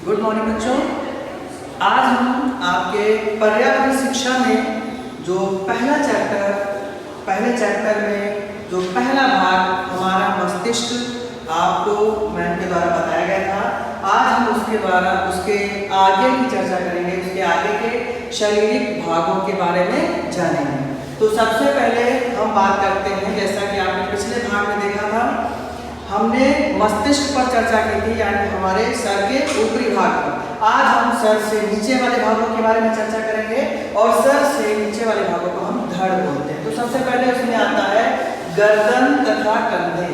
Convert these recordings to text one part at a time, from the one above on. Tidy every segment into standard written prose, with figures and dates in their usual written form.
Good morning बच्चों। आज हम आपके पर्यावरण शिक्षा में जो पहले चैप्टर में जो पहला भाग हमारा मस्तिष्क आपको मैम के द्वारा बताया गया था, आज हम उसके आगे की चर्चा करेंगे, उसके आगे के शारीरिक भागों के बारे में जानेंगे। तो सबसे पहले हम बात करते हैं, जैसा कि आपने पिछले भाग में देखा था, हमने मस्तिष्क पर चर्चा की थी, यानी हमारे सर के ऊपरी भाग पर। आज हम सर से नीचे वाले भागों के बारे में चर्चा करेंगे और सर से नीचे वाले भागों को हम धड़ बोलते हैं। तो सबसे पहले उसमें आता है गर्दन तथा कंधे।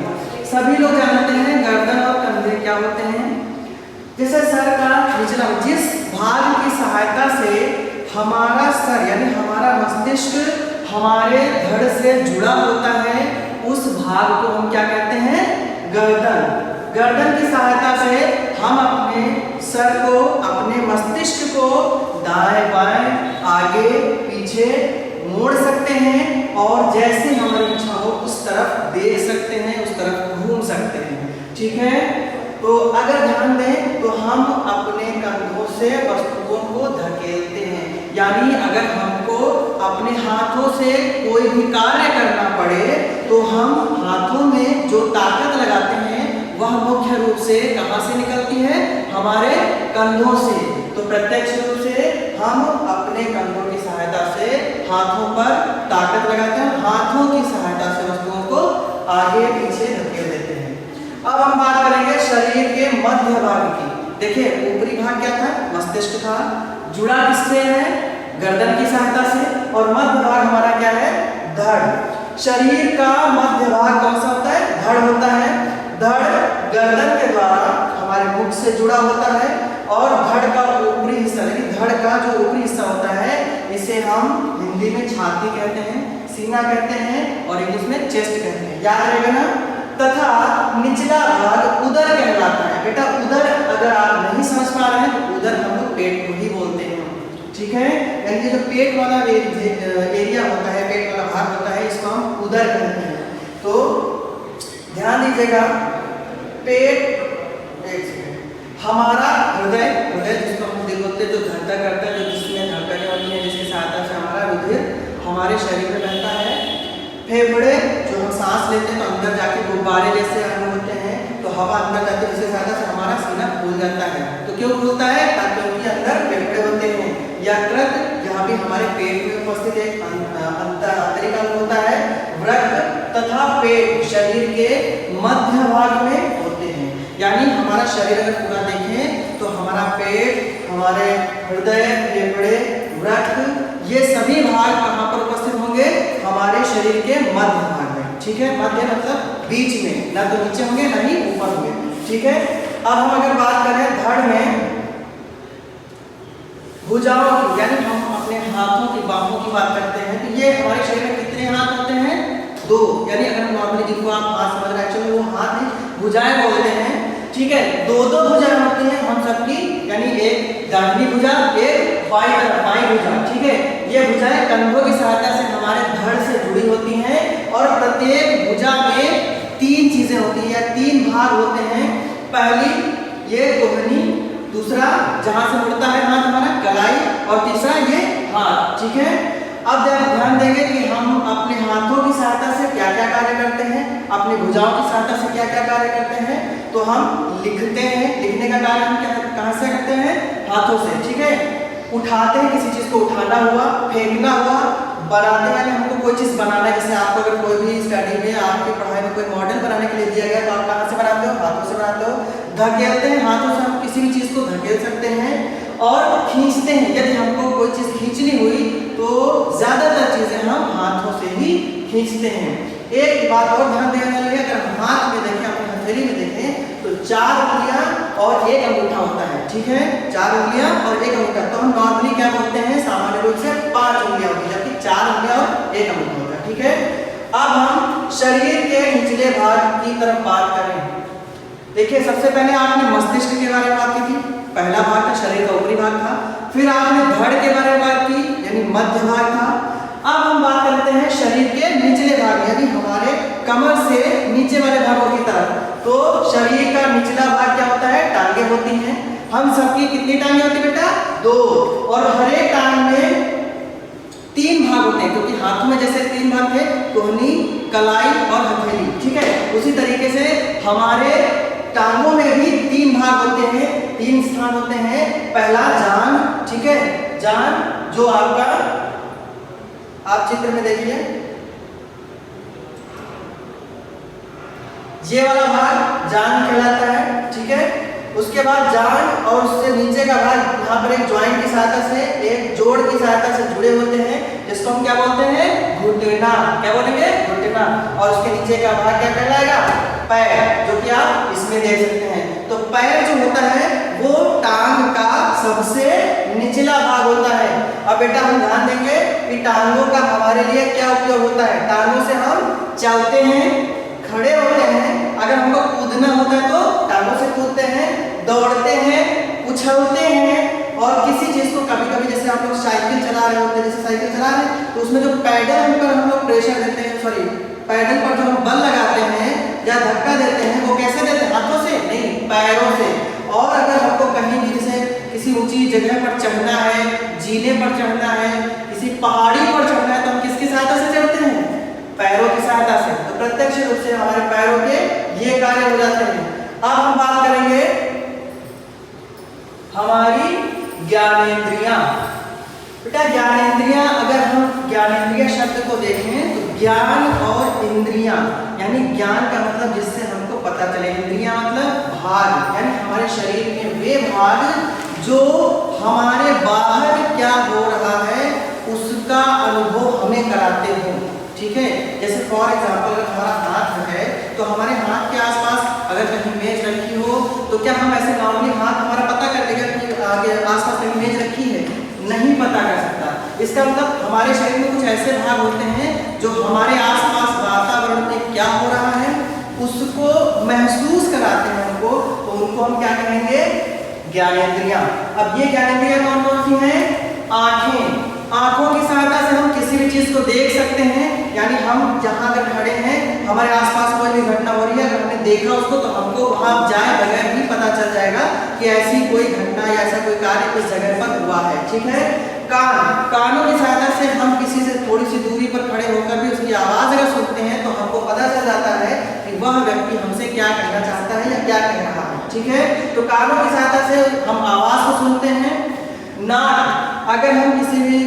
सभी लोग जानते हैं गर्दन और कंधे क्या होते हैं। जैसे सर का निचला, जिस भाग की सहायता से हमारा सर यानी हमारा मस्तिष्क हमारे धड़ से जुड़ा होता है, उस भाग को हम क्या कहते हैं? गर्दन। गर्दन की सहायता से हम अपने सर को, अपने मस्तिष्क को दाएं बाएं, आगे पीछे मोड़ सकते हैं और जैसे हमारी इच्छा हो उस तरफ देख सकते हैं, उस तरफ घूम सकते हैं। ठीक है, तो अगर ध्यान दें तो हम अपने कंधों से वस्तुओं को धकेलते हैं, यानी अगर हमको अपने हाथों से कोई भी कार्य करना पड़े तो हम हाथों में जो ताकत लगाते हैं वह मुख्य रूप से कहां से निकलती है? हमारे कंधों से। तो प्रत्यक्ष रूप से हम अपने कंधों की सहायता से हाथों पर ताकत लगाते हैं, हाथों की सहायता से वस्तुओं को आगे पीछे धकेल देते हैं। अब हम बात करेंगे शरीर के मध्य भाग की। देखिए, ऊपरी भाग क्या था? मस्तिष्क था। जुड़ा किससे है? गर्दन की सहायता से। और मध्य भाग हमारा क्या है? धड़। शरीर का मध्य भाग कौन सा होता है? धड़ होता है। धड़ गर्दन के द्वारा हमारे मुख से जुड़ा होता है और धड़ का ऊपरी हिस्सा, यानी धड़ का जो ऊपरी हिस्सा होता है, इसे हम हिंदी में छाती कहते हैं, सीना कहते हैं और इंग्लिश में चेस्ट कहते हैं। याद रहेगा ना? तथा निचला भाग उदर कहलाता है। बेटा, उदर अगर आप नहीं समझ पा रहे हैं तो उदर हम लोग पेट को ही बोलते हैं। ठीक है, यानी जो पेट वाला एरिया होता है, पेट वाला भाग होता है, इसको हम उदर कहते हैं। तो ध्यान दीजिएगा, पेट, हमारा हृदय जिसको हम दिल बोलते हैं, जो धड़कन करता है, जो जिसमें धड़कनें होती हैं, जिसकी सहायता से हमारा रुधिर हमारे शरीर में बहता है। फेफड़े, जो हम सांस लेते हैं तो अंदर जाके गुब्बारे जैसे अंग होते हैं, तो हवा अंदर जाती है, जिसकी सहायता से हमारा सीना फूल जाता है। तो क्यों फूलता है? क्योंकि अंदर फेफड़े होते हैं। यकृत, जहाँ भी हमारे पेट में उपस्थित एक आंतरिक अंग होता है। वृक्क तथा पेट शरीर के मध्य भाग में होते हैं। यानी हमारा शरीर अगर पूरा देखें तो हमारा पेट, हमारे हृदय, फेफड़े, वृक्क, ये सभी भाग कहाँ पर उपस्थित होंगे? हमारे शरीर के मध्य भाग में। ठीक है, मध्य मतलब बीच में, ना तो नीचे होंगे ना ही ऊपर होंगे। ठीक है, अब हम अगर बात करें धड़ में भुजाओं की, यानी हम अपने हाथों की, बाहों की बात करते हैं, तो ये हमारे शरीर में कितने हाथ होते हैं? 2। यानी अगर नॉर्मली जिनको आप हाथ समझ रहे हैं, चलो वो हाथ नहीं, भुजाएं बोलते हैं। ठीक है, 2 भुजाएं होती हैं हम सबकी, यानी एक दाहिनी भुजा, एक बाईं भुजा। ठीक है, ये भुजाएं कंधों की सहायता से हमारे धड़ से जुड़ी होती हैं और प्रत्येक भुजा में 3 चीजें होती हैं या 3 भाग होते हैं। पहली ये कोहनी, दूसरा जहां से मुड़ता है हाथ हमारा कलाई, और तीसरा ये हाथ। ठीक है, अब ध्यान देंगे कि हम अपने हाथों की सहायता से क्या क्या कार्य करते हैं, अपनी भुजाओं की सहायता से क्या क्या कार्य करते हैं। तो हम लिखते हैं, लिखने का कार्य हम कहाँ से करते हैं? हाथों से। ठीक है, उठाते हैं, किसी चीज को उठाना हुआ, फेंकना हुआ, बनाते हैं, हमको कोई चीज बनाना है, जैसे आपको अगर कोई भी स्टडी में, आपकी पढ़ाई में कोई मॉडल बनाने के लिए दिया गया तो आप कहाँ से बनाते हो? हाथों से बनाते हो। धकेलते हैं, हाथों से हम किसी भी चीज को धकेल सकते हैं और खींचते हैं। यदि हमको कोई चीज खींचनी हुई तो ज्यादातर चीजें हम हाथों से ही खींचते हैं। एक बात और ध्यान देने वाली है, अगर हम हाथ में देखें, अपनी हथेली में देखें, तो 4 उंगलियां और 1 अंगूठा होता है। ठीक है, 4 उंगलियां और 1 अंगूठा। तो हम नॉर्मली क्या बोलते हैं? सामान्य रूप से 5 उंगलियां होती है, जबकि 4 उंगलियां और 1 अंगूठा होता है। ठीक है, अब हम शरीर के निचले भाग की तरफ बात करें। देखिए, सबसे पहले आपने मस्तिष्क के बारे में बात की थी, पहला भाग था, शरीर का ऊपरी भाग था। फिर आपने धड़ के बारे में बात की, यानी मध्य भाग था। अब हम बात करते हैं शरीर के निचले भाग, यानी हमारे कमर से नीचे वाले भागों की तरफ। तो शरीर का निचला भाग क्या होता है? टांगे होती हैं। हम सबकी कितनी टांगें होती है बेटा? 2। और हर एक टांग में 3 भाग होते हैं, क्योंकि हाथों में जैसे 3 भाग थे, कोहनी, कलाई और हथेली, ठीक है। उसी तरीके से हमारे टांगों में भी 3 भाग होते हैं, 3 स्थान होते हैं। पहला जांग, ठीक है, जांग जो आपका आप चित्र में देखिए, ये वाला भाग जांग कहलाता है, ठीक है। उसके बाद जांग और उससे नीचे का भाग यहाँ पर एक ज्वाइंट की सहायता से, एक जोड़ की सहायता से जुड़े होते हैं, जिसको हम क्या बोलते हैं? घुटना। क्या बोलेंगे? घुटना। और उसके नीचे का भाग क्या कहलाएगा? पैर, जो कि आप इसमें देख सकते हैं। तो पैर जो होता है वो टांग का सबसे निचला भाग होता है। अब बेटा हम ध्यान देंगे कि टांगों का हमारे लिए क्या उपयोग होता है। टांगों से हम चलते हैं, खड़े होते हैं, अगर हमको कूदना होता है तो टांगों से कूदते हैं, दौड़ते हैं, उछलते हैं, और किसी चीज को कभी कभी जैसे आप लोग साइकिल चला रहे होते हैं, जैसे साइकिल चला रहे हैं तो उसमें जो पैडल पर हम लोग प्रेशर देते हैं, सॉरी पैडल पर जो हम बल लगाते हैं या धक्का देते हैं, वो कैसे देते हैं? हाथों से नहीं, पैरों से। और अगर हमको कहीं भी जैसे किसी ऊंची जगह पर चढ़ना है, जीने पर चढ़ना है, किसी पहाड़ी पर चढ़ना है, तो हम किसकी सहायता से चढ़ते हैं? पैरों की सहायता से। तो प्रत्यक्ष रूप से हमारे पैरों के ये कार्य हो जाते हैं। अब हम बात करेंगे हमारी ज्ञानेंद्रियां। बेटा ज्ञानेंद्रियां, अगर हम ज्ञानेंद्रिय शब्द को देखें तो ज्ञान और इंद्रियां, यानी ज्ञान का मतलब जिससे हमको पता चले, इंद्रियां मतलब भाग, यानी हमारे शरीर के वे भाग जो हमारे बाहर क्या हो रहा है उसका अनुभव हमें कराते हो, ठीक है। जैसे फॉर एग्जाम्पल अगर हमारा हाथ है तो हमारे हाथ के आसपास अगर कहीं मेज रखी हो तो क्या हम ऐसे नॉर्मली हाथ हमारा पता कर लेगा कि आगे आसपास कहीं मेज रखी है? नहीं पता कर सकता। इसका मतलब हमारे शरीर में कुछ ऐसे भाग होते हैं जो हमारे आसपास वातावरण में क्या हो रहा है उसको महसूस कराते हैं हमको, तो उनको हम क्या कहेंगे? ज्ञानेंद्रियां। अब ये ज्ञानेंद्रियां कौन कौन सी हैं? आंखें। आंखों की सहायता से हम किसी भी चीज को देख सकते हैं, यानी हम जहां अगर खड़े हैं, हमारे आसपास कोई भी घटना हो रही है, अगर हमने देखा उसको तो हमको वहां जाए बगैर भी पता चल जाएगा कि ऐसी कोई घटना या ऐसा कोई कार्य इस जगह पर हुआ है, ठीक है। कान, कानों की सहायता से हम किसी से थोड़ी सी दूरी पर खड़े होकर भी उसकी आवाज अगर सुनते हैं तो हमको पता चल जाता है कि वह व्यक्ति हमसे क्या कहना चाहता है या क्या कह रहा है, ठीक है। तो कानों की सहायता से हम आवाज को सुनते हैं। नाक, अगर हम किसी भी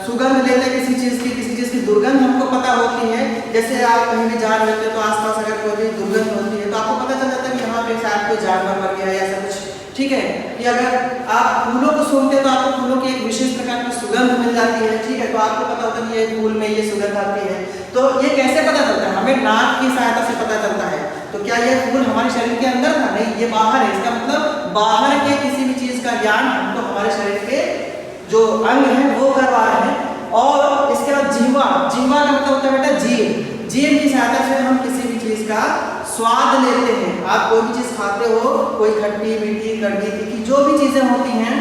सुगंध लेते किसी चीज की दुर्गंध हमको पता होती है, जैसे आप कहीं भी जा रहे होते हैं तो आसपास अगर कोई भी दुर्गंध होती है तो आपको पता चल जाता है कि यहाँ पे शायद कोई जानवर मर गया है या ऐसा कुछ, ठीक है। कि अगर आप फूलों को सूंघते हैं तो आपको फूलों की एक विशेष प्रकार की सुगंध मिल जाती है, ठीक है, तो आपको पता होता है कि ये फूल में ये सुगंध आती है। तो ये कैसे पता चलता है? हमें नाक की सहायता से पता चलता है। तो क्या ये फूल हमारे शरीर के अंदर था? नहीं, ये बाहर है। इसका मतलब बाहर के किसी भी चीज का ज्ञान हमको हमारे शरीर के जो अंग हैं वो करवा रहे हैं। और इसके बाद जीवा, जीवा का मतलब होता है बेटा जीभ। जीभ की सहायता से हम किसी भी चीज का स्वाद लेते हैं। आप कोई भी चीज खाते हो, कोई खट्टी मीठी कड़वी तीखी जो भी चीजें होती हैं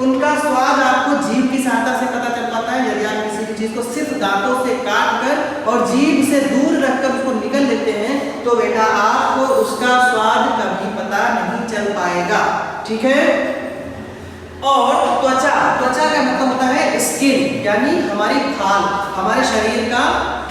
उनका स्वाद आपको जीभ की सहायता से पता चल पाता है। यदि आप किसी भी चीज को सिर्फ दांतों से काट कर और जीभ से दूर रखकर उसको निगल लेते हैं तो बेटा आपको उसका स्वाद कभी पता नहीं चल पाएगा, ठीक है। और त्वचा, त्वचा का मतलब होता है स्किन, यानी हमारी खाल, हमारे शरीर का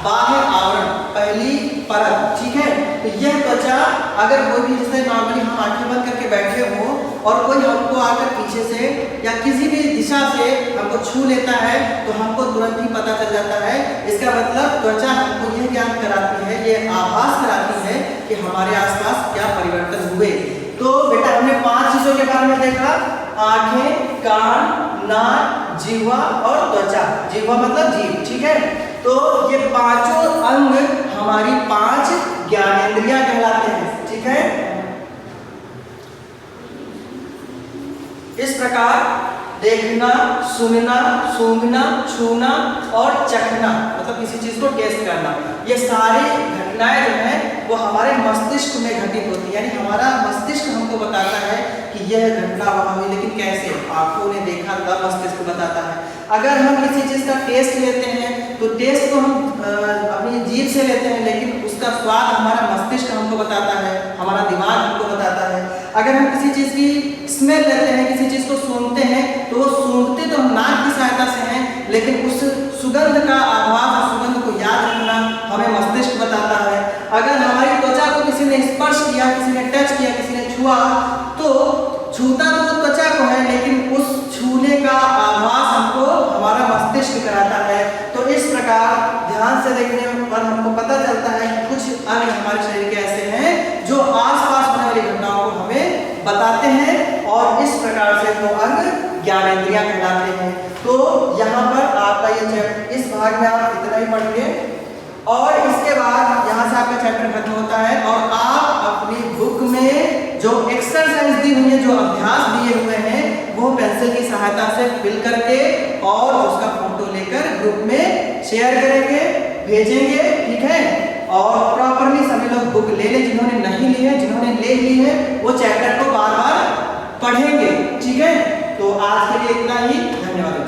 बाह्य आवरण, पहली परत, ठीक है। तो यह त्वचा अगर कोई भी जैसे नॉर्मली हम आंखें बंद करके बैठे हो और कोई हमको आकर पीछे से या किसी भी दिशा से हमको छू लेता है तो हमको तुरंत ही पता चल जाता है। इसका मतलब त्वचा हमको यह ज्ञान कराती है, ये आभास कराती है कि हमारे आसपास क्या परिवर्तन हुए। तो बेटा हमने 5 चीजों के बारे में देखा, आंखें, कान, नाक, जीवा और त्वचा। जीवा मतलब जीभ, ठीक है। तो ये पांचों अंग हमारी 5 ज्ञानेंद्रियां कहलाते हैं, ठीक है। इस प्रकार देखना, सुनना, सूंघना, छूना और चखना, मतलब किसी चीज को टेस्ट करना, ये सारी घटनाएं जो हैं वो हमारे मस्तिष्क में घटित होती है। यानी हमारा मस्तिष्क हमको बताता है कि यह घटना वहां हुई, लेकिन कैसे? आंखों ने देखा तब मस्तिष्क बताता है। अगर हम किसी चीज का टेस्ट लेते हैं तो टेस्ट तो हम अपनी जीभ से लेते हैं, लेकिन उसका स्वाद हमारा मस्तिष्क हमको बताता है, हमारा दिमाग हमको बताता है। अगर हम किसी चीज़ की स्मेल लेते हैं, किसी चीज़ को सूंघते हैं, तो वो सूंघते तो हम नाक की सहायता से हैं, लेकिन उस सुगंध का आभास, उस सुगंध को याद रखना हमें मस्तिष्क बताता है। अगर हमारी त्वचा को किसी ने स्पर्श किया, किसी ने टच किया, किसी ने छुआ, तो छूता तो त्वचा को है, लेकिन उस छूने का आभास हमको हमारा मस्तिष्क कराता है। तो इस प्रकार ध्यान से देखने पर हमको पता चलता है कि कुछ अंग हमारे शरीर के ऐसे हैं जो आसपास होने वाली घटनाओं को हमें बताते हैं, और इस प्रकार से वो अंग ज्ञानेंद्रियां कहलाते हैं। तो यहाँ पर आपका ये चैप्टर, इस भाग में आप इतना ही पढ़िए, और इसके बाद यहाँ से आपका चैप्टर खत्म होता है, और आप अपनी बुक में जो एक्सरसाइज दी हुई है, जो अभ्यास दिए हुए हैं, वो पेंसिल की सहायता से फिल करके और उसका फोटो लेकर ग्रुप में शेयर करेंगे, भेजेंगे, ठीक है। और प्रॉपरली सभी लोग बुक ले लें, जिन्होंने नहीं ली है, जिन्होंने ले ली है वो चैप्टर को बार बार पढ़ेंगे, ठीक है। तो आज के लिए इतना ही, धन्यवाद।